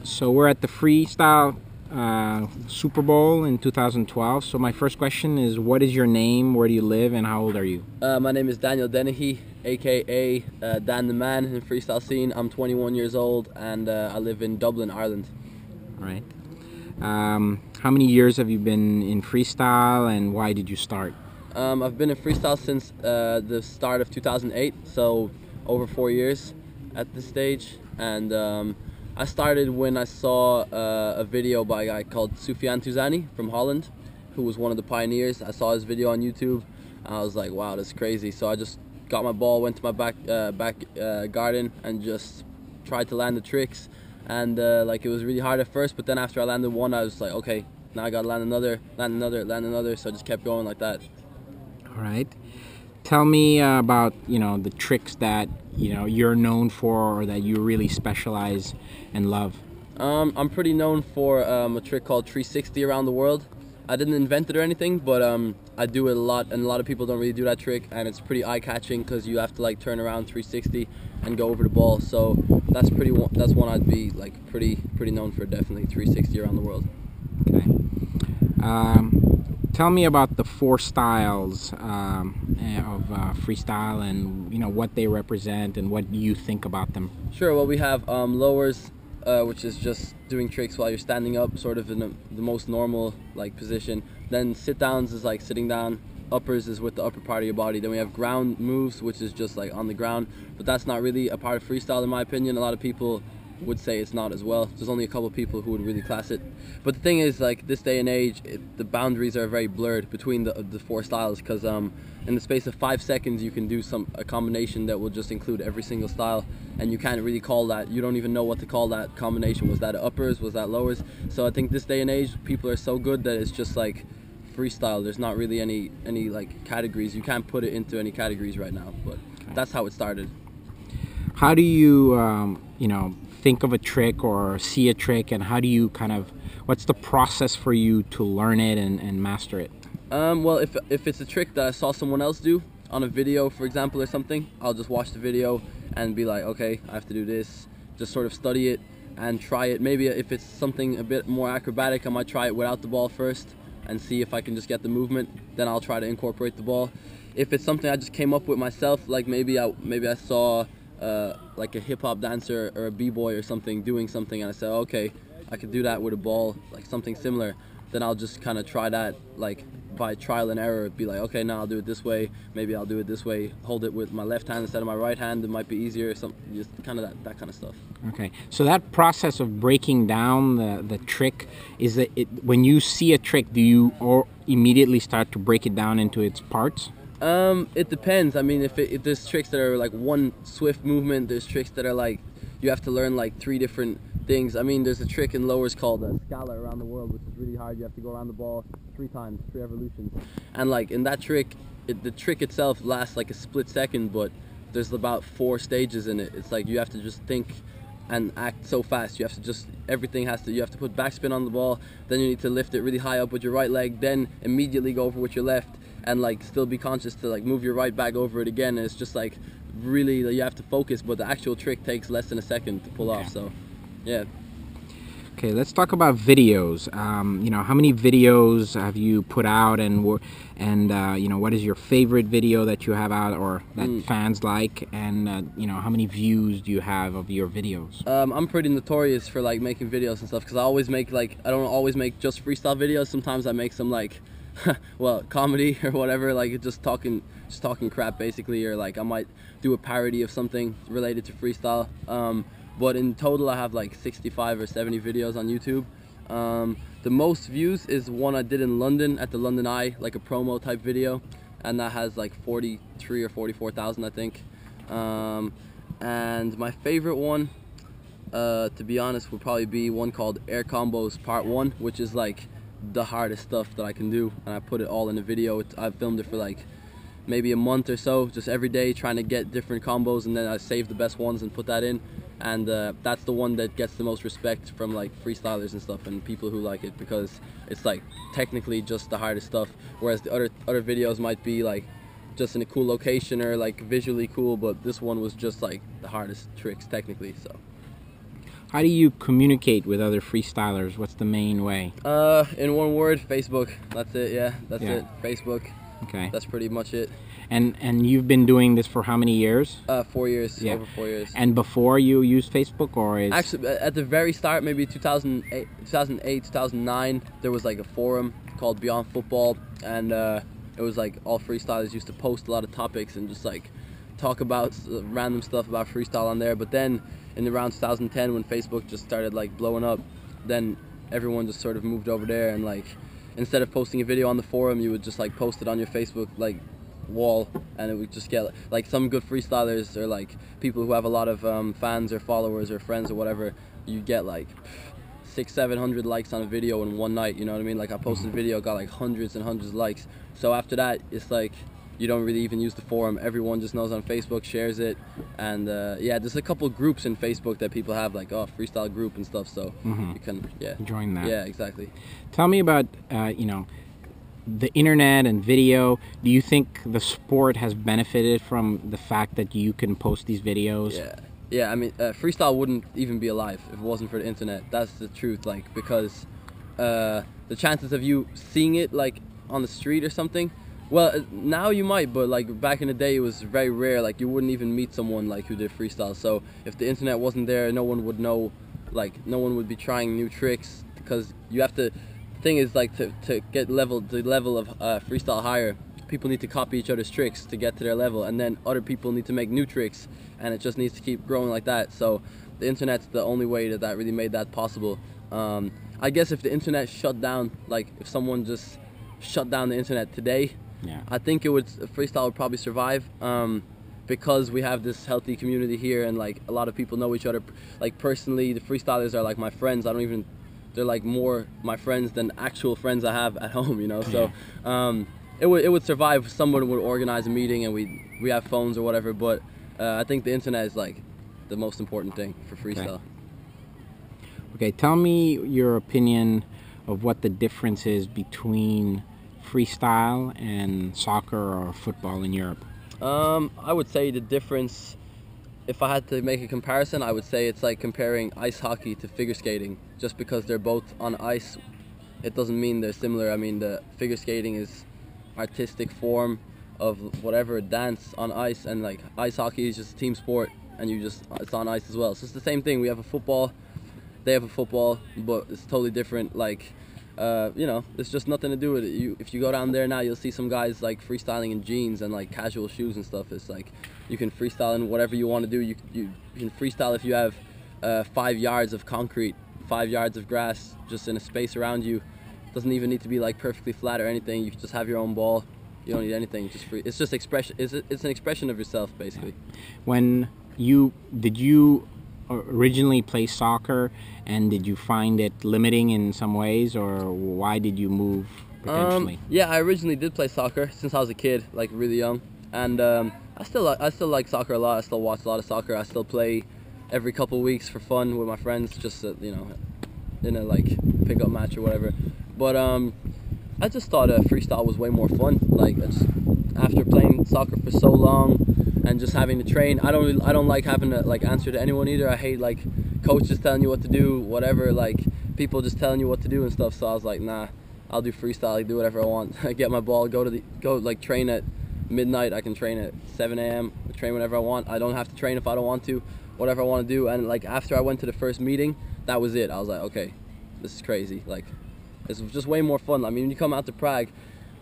So we're at the Freestyle Super Bowl in 2012. So my first question is, what is your name, where do you live, and how old are you? My name is Dennehy, aka Dan the Man in the freestyle scene. I'm 21 years old and I live in Dublin, Ireland. All right. How many years have you been in freestyle, and why did you start? I've been in freestyle since the start of 2008, so over 4 years at this stage. And I started when I saw a video by a guy called Soufiane Touzani from Holland, who was one of the pioneers. I saw his video on YouTube, and I was like, wow, that's crazy. So I just got my ball, went to my back garden, and just tried to land the tricks. And like, it was really hard at first, but then after I landed one, I was like, okay, now I gotta land another, so I just kept going like that. All right. Tell me about, the tricks that, you're known for, or that you really specialize and love. I'm pretty known for a trick called 360 around the world. I didn't invent it or anything, but I do it a lot, and a lot of people don't really do that trick, and it's pretty eye-catching because you have to like turn around 360 and go over the ball. So that's one I'd be like pretty known for, definitely 360 around the world. Okay. Tell me about the four styles of freestyle, and what they represent and what you think about them. Sure. Well, we have lowers, which is just doing tricks while you're standing up, sort of in the most normal like position. Then sit downs is like sitting down. Uppers is with the upper part of your body. Then we have ground moves, which is just like on the ground, but that's not really a part of freestyle in my opinion. A lot of people would say it's not as well. There's only a couple of people who would really class it. But the thing is, like, this day and age, the boundaries are very blurred between the four styles, because in the space of 5 seconds you can do a combination that will just include every single style, and you can't really call that. You don't even know what to call that combination. Was that uppers? Was that lowers? So I think this day and age, people are so good that it's just like freestyle. There's not really any like categories. You can't put it into any categories right now, but that's how it started. How do you think of a trick or see a trick, and how do you what's the process for you to learn it and master it? Well, if it's a trick that I saw someone else do on a video, for example, or something, I'll just watch the video and be like, okay, I have to do this. Just sort of study it and try it. Maybe if it's something a bit more acrobatic, I might try it without the ball first and see if I can just get the movement. Then I'll try to incorporate the ball. If it's something I just came up with myself, like maybe I saw like a hip-hop dancer or a b-boy or something doing something, and I said, okay, I could do that with a ball, like something similar, then I'll just kind of try that, like by trial and error. Be like, okay, now I'll do it this way, maybe I'll do it this way, hold it with my left hand instead of my right hand, it might be easier, just kind of that kind of stuff. Okay, so that process of breaking down the trick, is that when you see a trick, do you immediately start to break it down into its parts? It depends. I mean, if there's tricks that are like one swift movement, there's tricks that are like you have to learn like 3 different things. I mean, there's a trick in lowers called a scala around the world, which is really hard. You have to go around the ball 3 times, 3 evolutions, and like in that trick, the trick itself lasts like a split second, but there's about 4 stages in it. It's like you have to just think and act so fast. You have to just, you have to put backspin on the ball, then you need to lift it really high up with your right leg, then immediately go over with your left, and like still be conscious to like move your right back over it again. And it's just like really, you have to focus, but the actual trick takes less than a second to pull off. So yeah. Okay, let's talk about videos. How many videos have you put out, and what is your favorite video that you have out or that fans like, and how many views do you have of your videos? I'm pretty notorious for like making videos and stuff, because I always make I don't always make just freestyle videos. Sometimes I make some like well, comedy or whatever, like just talking crap basically, or like I might do a parody of something related to freestyle. But in total I have like 65 or 70 videos on YouTube. The most views is one I did in London at the London Eye, like a promo type video, and that has like 43 or 44,000 I think. And my favorite one, to be honest, would probably be one called Air Combos Part 1, which is like the hardest stuff that I can do, and I put it all in a video. I filmed it for like maybe a month or so, just every day trying to get different combos, and then I save the best ones and put that in, and that's the one that gets the most respect from like freestylers and stuff and people who like it, because it's like technically just the hardest stuff, whereas the other videos might be like just in a cool location or like visually cool, but this one was just like the hardest tricks technically. So How do you communicate with other freestylers? What's the main way? In one word, Facebook. That's it. Yeah, that's it. Facebook. Okay. That's pretty much it. And you've been doing this for how many years? 4 years. Yeah. Over 4 years. And before you used Facebook, or is Actually, at the very start, maybe 2008, 2009, there was like a forum called Beyond Football, and it was like all freestylers used to post a lot of topics and just like talk about random stuff about freestyle on there. But then in around 2010, when Facebook just started like blowing up, then everyone just sort of moved over there, and like instead of posting a video on the forum, you would just like post it on your Facebook like wall, and it would just get like some good freestylers or like people who have a lot of fans or followers or friends or whatever, you get like 600-700 likes on a video in one night, you know what I mean? Like I posted a video, got like hundreds and hundreds of likes. So after that, it's like you don't really even use the forum. Everyone just knows on Facebook, shares it, and yeah, there's a couple groups in Facebook that people have, like freestyle group and stuff, so you can join that? Yeah, exactly. Tell me about you know, the internet and video. Do you think the sport has benefited from the fact that you can post these videos? Yeah, I mean, freestyle wouldn't even be alive if it wasn't for the internet. That's the truth, like, because the chances of you seeing it like on the street or something, well, now you might, but like back in the day it was very rare. Like you wouldn't even meet someone like who did freestyle. So if the internet wasn't there, no one would know, like no one would be trying new tricks, because you have to, the thing is like to get the level of freestyle higher, people need to copy each other's tricks to get to their level, and then other people need to make new tricks, and it just needs to keep growing like that. So the internet's the only way that really made that possible. I guess if the internet shut down, like if someone just shut down the internet today, I think freestyle would probably survive, because we have this healthy community here, and like a lot of people know each other. Like personally, the freestylers are like my friends. They're like more my friends than actual friends I have at home, you know. So it would survive if someone would organize a meeting and we have phones or whatever. But I think the internet is like the most important thing for freestyle. Okay, tell me your opinion of what the difference is between freestyle and soccer or football in Europe. I would say the difference, if I had to make a comparison, I would say it's like comparing ice hockey to figure skating. Just because they're both on ice, it doesn't mean they're similar. I mean, the figure skating is artistic form of whatever, dance on ice, and like ice hockey is just a team sport, and it's on ice as well. So it's the same thing. We have a football, they have a football, but it's totally different. Like you know, it's just nothing to do with it. If you go down there now, you'll see some guys like freestyling in jeans and like casual shoes and stuff. It's like you can freestyle in whatever you want to do. You can freestyle if you have 5 yards of concrete, 5 yards of grass just in a space around you. It doesn't even need to be like perfectly flat or anything. You can just have your own ball. You don't need anything. Just free. It's just expression. It's an expression of yourself, basically. Did you originally play soccer, and did you find it limiting in some ways, or why did you move potentially? Yeah, I originally did play soccer since I was a kid, like really young, and I still like soccer a lot. I still watch a lot of soccer. I still play every couple of weeks for fun with my friends, just you know, in a like pickup match or whatever. But I just thought freestyle was way more fun. Like after playing soccer for so long and just having to train, I don't like having to like answer to anyone either. I hate like coaches telling you what to do, whatever, like people just telling you what to do and stuff. So I was like, nah, I'll do freestyle, like do whatever I want. I get my ball, go like train at midnight. I can train at 7 a.m. train whenever I want. I don't have to train if I don't want to, whatever I want to do. And like after I went to the first meeting, that was it. I was like, okay, this is crazy. Like it's just way more fun. I mean, when you come out to Prague,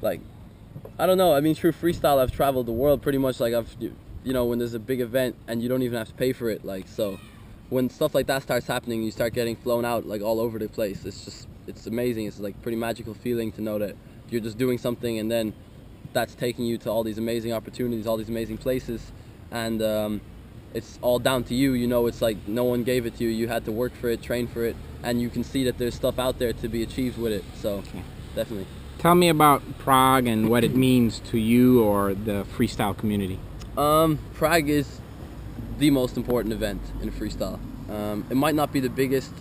like I don't know, I mean, through freestyle I've traveled the world pretty much. Like you know, when there's a big event and you don't even have to pay for it, like, so when stuff like that starts happening, you start getting flown out like all over the place. It's amazing. It's like pretty magical feeling to know that you're just doing something, and then that's taking you to all these amazing opportunities, all these amazing places, and it's all down to you. You know, it's like no one gave it to you. You had to work for it, train for it, and you can see that there's stuff out there to be achieved with it. So definitely. Tell me about Prague and what it means to you or the freestyle community. Prague is the most important event in freestyle. It might not be the biggest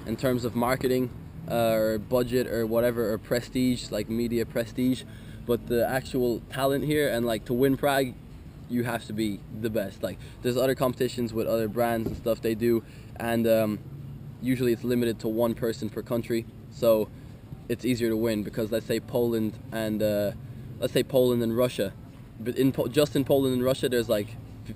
in terms of marketing or budget or whatever, or prestige, like media prestige, but the actual talent here, and like to win Prague, you have to be the best. Like there's other competitions with other brands and stuff they do, and usually it's limited to one person per country, so it's easier to win because let's say Poland and Russia, but just in Poland and Russia there's like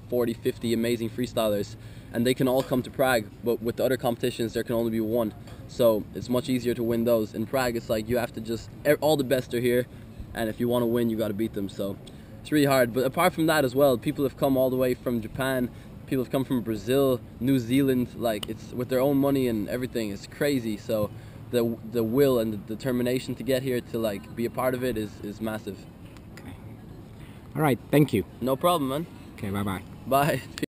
40, 50 amazing freestylers, and they can all come to Prague, but with the other competitions there can only be one, so it's much easier to win those. In Prague it's like you have to just, all the best are here, and if you want to win you got to beat them, so it's really hard. But apart from that as well, people have come all the way from Japan, people have come from Brazil, New Zealand, like it's with their own money and everything. It's crazy. So the will and the determination to get here to like be a part of it is massive. Okay. All right, thank you. No problem, man. Okay, bye-bye. Bye.